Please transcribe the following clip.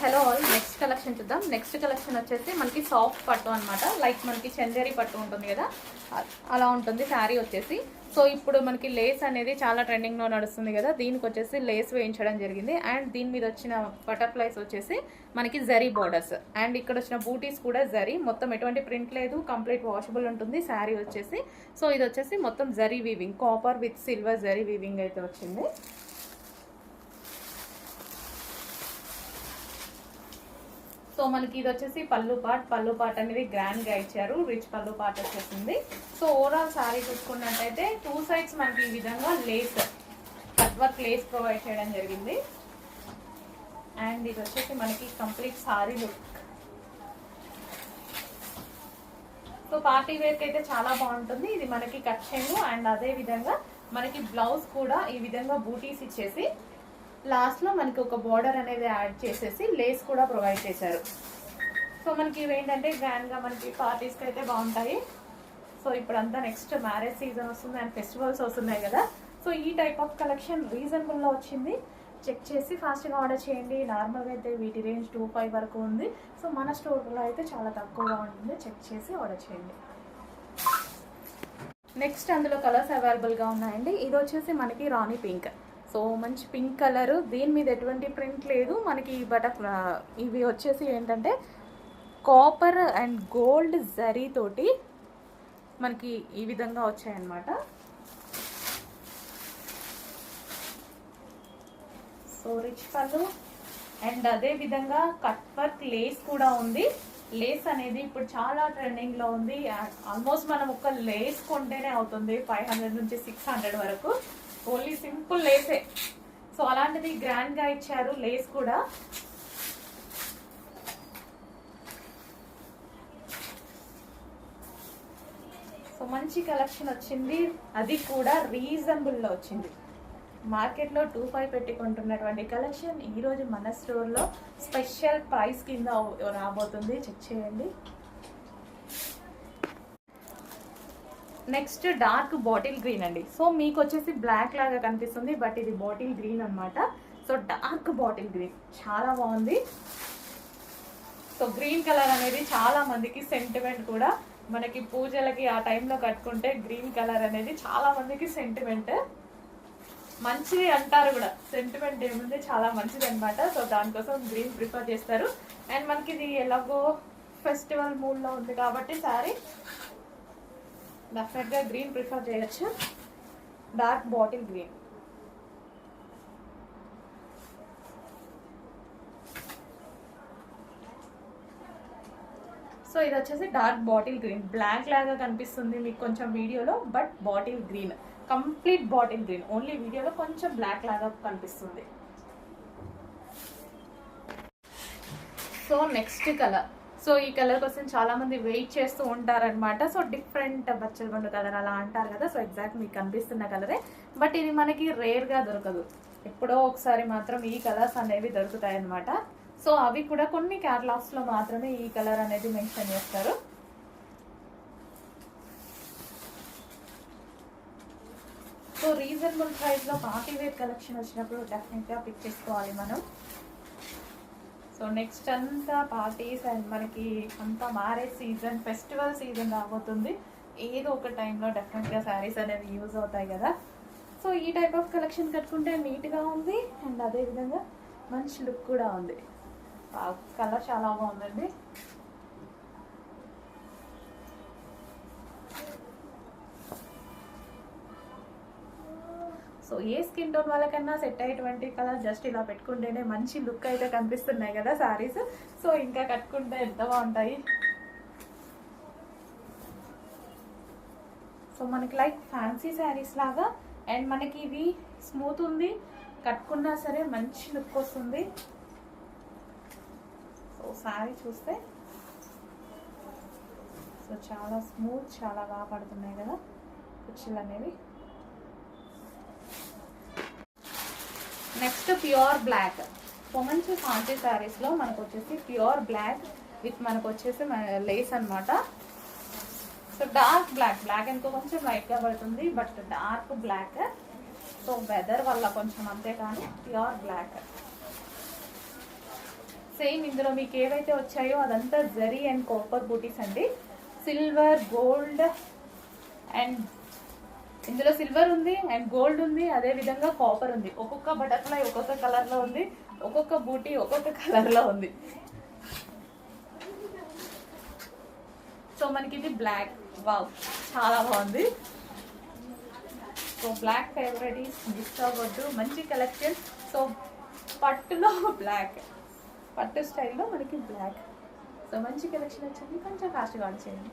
Hello all, next collection చూద్దాం. Next collection వచ్చేసి మనకి సాఫ్ట్ పట్టు అనమాట. లైక్ మనకి చందేరి పట్టు ఉంటుంది కదా, అలా ఉంటుంది శారీ వచ్చేసి. సో ఇప్పుడు మనకి లేస్ అనేది చాలా ట్రెండింగ్లో నడుస్తుంది కదా, దీనికి వచ్చేసి లేస్ వేయించడం జరిగింది. అండ్ దీని మీద వచ్చిన బటర్ఫ్లైస్ వచ్చేసి మనకి జరీ బార్డర్స్, అండ్ ఇక్కడ వచ్చిన బూటీస్ కూడా జరీ. మొత్తం ఎటువంటి ప్రింట్ లేదు, కంప్లీట్ వాషబుల్ ఉంటుంది శారీ వచ్చేసి. సో ఇది వచ్చేసి మొత్తం zari weaving, copper with silver zari weaving అయితే వచ్చింది. సో మనకి ఇది వచ్చేసి పళ్ళు పార్ట్ అనేది గ్రాండ్ గా ఇచ్చారు, రిచ్ పళ్ళు పార్ట్ వచ్చేసింది. సో ఓవరాల్ శారీ చూసుకున్నట్టయితే 2 సైడ్స్ మనకి ఈ విధంగా lace, cut work lace provide చేయడం జరిగింది. అండ్ ఇది వచ్చేసి మనకి complete sari look. So party wear అయితే చాలా బాగుంటుంది. ఇది మనకి కట్ చేయను. అండ్ అదే విధంగా మనకి బ్లౌజ్ కూడా ఈ విధంగా బూటీస్ ఇచ్చేసి లాస్ట్ లో మనకి ఒక బార్డర్ అనేది యాడ్ చేసేసి లేస్ కూడా ప్రొవైడ్ చేశారు. సో మనకి ఇవేంటంటే గ్రాండ్ గా మనకి పార్టీస్ కి అయితే బాగుంటాయి. సో ఇప్పుడంతా నెక్స్ట్ మ్యారేజ్ సీజన్ వస్తుంది అండ్ ఫెస్టివల్స్ వస్తున్నాయి కదా. సో ఈ టైప్ ఆఫ్ కలెక్షన్ రీజనబుల్ లో వచ్చింది. చెక్ చేసి ఫాస్ట్ గా ఆర్డర్ చేయండి. నార్మల్గా అయితే వీటి రేంజ్ 25 వరకు ఉంది. సో మన స్టోర్లో అయితే చాలా తక్కువగా ఉంటుంది. చెక్ చేసి ఆర్డర్ చేయండి. నెక్స్ట్ అందులో కలర్స్ అవైలబుల్ గా ఉన్నాయండి. ఇది వచ్చేసి మనకి రాణి పింక్. సో మంచి పింక్ కలర్, దీని మీద ఎటువంటి ప్రింట్ లేదు మనకి. ఇవి వచ్చేసి ఏంటంటే కాపర్ అండ్ గోల్డ్ జరీ తోటి మనకి ఈ విధంగా వచ్చాయన్నమాట. సో రిచ్ పళ్ళు అండ్ అదే విధంగా కట్ వర్క్ లేస్ కూడా ఉంది. లేస్ అనేది ఇప్పుడు చాలా ట్రెండింగ్ లో ఉంది. ఆల్మోస్ట్ మనం ఒక లేస్ కొంటేనే అవుతుంది 500 నుంచి 600 వరకు. ఓన్లీ సింపుల్ లేసే. సో అలాంటిది గ్రాండ్ గా ఇచ్చారు లేస్ కూడా. సో మంచి కలెక్షన్ వచ్చింది, అది కూడా రీజనబుల్ లో వచ్చింది. మార్కెట్ లో 25 పెట్టి కొంటున్నటువంటి కలెక్షన్ ఈ రోజు మన స్టోర్ లో స్పెషల్ ప్రైస్ కింద రాబోతుంది. చెక్ చేయండి. నెక్స్ట్ డార్క్ బాటిల్ గ్రీన్ అండి. సో మీకు వచ్చేసి బ్లాక్ లాగా కనిపిస్తుంది, బట్ ఇది బాటిల్ గ్రీన్ అనమాట. సో డార్క్ బాటిల్ గ్రీన్ చాలా బాగుంది. సో గ్రీన్ కలర్ అనేది చాలా మందికి సెంటిమెంట్ కూడా. మనకి పూజలకి ఆ టైంలో కట్టుకుంటే గ్రీన్ కలర్ అనేది చాలా మందికి సెంటిమెంట్. మంచిది అంటారు కూడా, సెంటిమెంట్ ఏముంది, చాలా మంచిది అనమాట. సో దానికోసం గ్రీన్ ప్రిఫర్ చేస్తారు. అండ్ మనకి ఇది ఎలాగో ఫెస్టివల్ మూడ్ లో ఉంది కాబట్టి సారీ డెఫినెట్ గా గ్రీన్ ప్రిఫర్ చేయొచ్చు. Dark bottle green. సో ఇది వచ్చేసి డార్క్ బాటిల్ గ్రీన్, బ్లాక్ లాగా కనిపిస్తుంది మీకు కొంచెం వీడియోలో, but bottle green, complete bottle green. Only వీడియోలో కొంచెం బ్లాక్ లాగా కనిపిస్తుంది. So next colour. సో ఈ కలర్ కోసం చాలా మంది వెయిట్ చేస్తూ ఉంటారనమాట. సో డిఫరెంట్ బచ్చల బండు కలర్ అలా అంటారు కదా. సో ఎగ్జాక్ట్ మీకు కనిపిస్తున్న కలరే, బట్ ఇది మనకి రేర్ గా దొరకదు. ఎప్పుడో ఒకసారి మాత్రం ఈ కలర్స్ అనేవి దొరుకుతాయి అనమాట. సో అవి కూడా కొన్ని క్యాటలాగ్స్ లో మాత్రమే ఈ కలర్ అనేది మెన్షన్ చేస్తారు. సో రీజనబుల్ ప్రైస్ లో పార్టీ వేర్ కలెక్షన్ వచ్చినప్పుడు డెఫినెట్ గా పిక్ చేసుకోవాలి మనం. సో నెక్స్ట్ అంతా పార్టీస్ అండ్ మనకి అంతా మ్యారేజ్ సీజన్, ఫెస్టివల్ సీజన్ రాబోతుంది. ఏదో ఒక టైంలో డెఫినెట్గా శారీస్ అనేవి యూజ్ అవుతాయి కదా. సో ఈ టైప్ ఆఫ్ కలెక్షన్ కట్టుకుంటే నీట్గా ఉంది అండ్ అదేవిధంగా మంచి లుక్ కూడా ఉంది. కలర్ చాలా బాగుందండి. సో ఏ స్కిన్ టోన్ వాళ్ళకన్నా సెట్ అయ్యేటువంటి కలర్ జస్ట్ ఇలా పెట్టుకుంటేనే మంచి లుక్ అయితే కనిపిస్తున్నాయి కదా శారీస్. సో ఇంకా కట్టుకుంటే ఎంత బాగుంటాయి. సో మనకి లైక్ ఫ్యాన్సీ శారీస్ లాగా, అండ్ మనకి ఇవి స్మూత్ ఉంది, కట్టుకున్నా సరే మంచి లుక్ వస్తుంది. సో శారీ చూస్తే సో చాలా స్మూత్, చాలా బాగా పడుతున్నాయి కదా కుర్చీలు అనేవి. Next pure black. సో మంచి ఫ్యాన్సీ శారీస్ లో మనకు వచ్చేసి ప్యూర్ బ్లాక్ విత్ మనకు వచ్చేసి లేస్ అనమాట. సో డార్క్ బ్లాక్ ఎంతో కొంచెం లైట్ గా పడుతుంది, but dark black. So weather వల్ల కొంచెం అంతే, కానీ ప్యూర్ బ్లాక్. సేమ్ ఇందులో మీకు ఏవైతే వచ్చాయో అదంతా జరీ అండ్ కాపర్ బూటీస్ అండి. సిల్వర్, గోల్డ్ అండ్ ఇందులో సిల్వర్ ఉంది అండ్ గోల్డ్ ఉంది, అదే విధంగా కాపర్ ఉంది. ఒక్కొక్క బటర్ఫ్లై ఒక్కొక్క కలర్ లో ఉంది, ఒక్కొక్క బూటీ ఒక్కొక్క కలర్ లో ఉంది. సో మనకి ఇది బ్లాక్. వావ్, చాలా బాగుంది. సో బ్లాక్ ఫేవరెట్ మిస్ అవ్వద్దు, మంచి కలెక్షన్. సో పట్టులో బ్లాక్, పట్టు స్టైల్లో మనకి బ్లాక్. సో మంచి కలెక్షన్ వచ్చింది, కొంచెం ఫాస్ట్గా ఆన్ చేయండి.